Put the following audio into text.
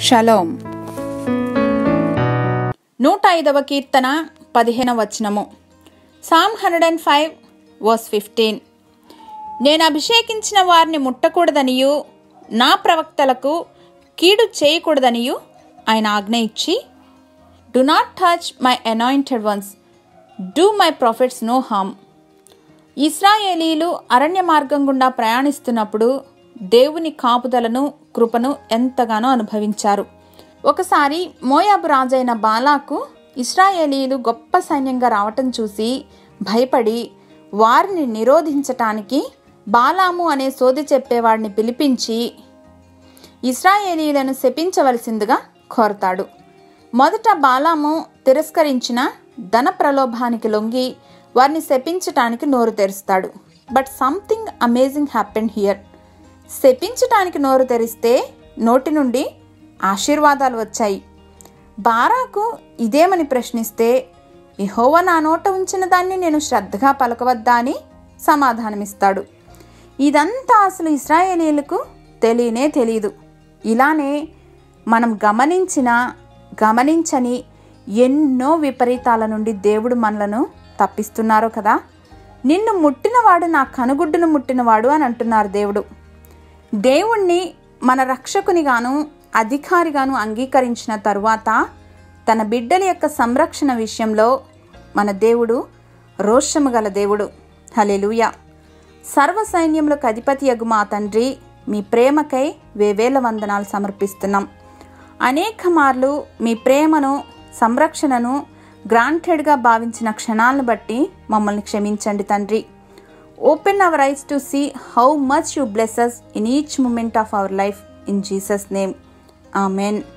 Shalom. 105వ కీర్తన 15వ వచనము. Psalm 105 verse 15. నేను అభిషేకించిన వారిని ముట్టకూడదనియు నా ప్రవక్తలకు కీడు చేయకూడదనియు ఆయన ఆజ్ఞ ఇచ్చి, Do not touch my anointed ones, do my prophets no harm. ఇశ్రాయేలీలు అరణ్య మార్గం గుండా ప్రయాణిస్తున్నప్పుడు దేవుని కాపుదలను కృపను ఎంతగానో అనుభవించారు. ఒకసారి మోయాబు రాజైన బాలాకు ఇశ్రాయేలీలు గొప్ప సైన్యంగా రావటం చూసి భయపడి వారిని నిరోధించటానికి బాలాము అనే సోది చెప్పేవాడిని పిలిపించి ఇశ్రాయేలీలను శపించవలసిందిగా కోరతాడు. మొదట బాలాము తిరస్కరించిన ధన ప్రలోభానికి లొంగి వారిని శపించటానికి నోరు తెరుస్తాడు. But something amazing happened here. శపించటానికి నోరు తెరిస్తే నోటి నుండి ఆశీర్వాదాలు వచ్చాయి. బారాకు ఇదేమని ప్రశ్నిస్తే, యెహోవా నా నోట ఉంచిన దాన్ని నేను శ్రద్ధగా పలకవద్దా అని సమాధానమిస్తాడు. ఇదంతా అసలు ఇశ్రాయేలీలకు తెలియనే తెలియదు. ఇలానే మనం గమనించని ఎన్నో విపరీతాల నుండి దేవుడు మనలను తప్పిస్తున్నారో కదా. నిన్ను ముట్టినవాడు నా కనుగుడ్డును ముట్టినవాడు అని అంటున్నారు దేవుడు. దేవుణ్ణి మన రక్షకునిగాను అధికారిగాను అంగీకరించిన తరువాత తన బిడ్డల యొక్క సంరక్షణ విషయంలో మన దేవుడు రోషము గల దేవుడు. హల్లెలూయా. సర్వ సైన్యములకు అధిపతియగు మా తండ్రి, మీ ప్రేమకై వేవేల వందనాలు సమర్పిస్తున్నాం. అనేక మార్లు మీ ప్రేమను సంరక్షణను గ్రాంటెడ్గా భావించిన క్షణాలను బట్టి మమ్మల్ని క్షమించండి తండ్రి. Open our eyes to see how much you bless us in each moment of our life. In Jesus' name, Amen.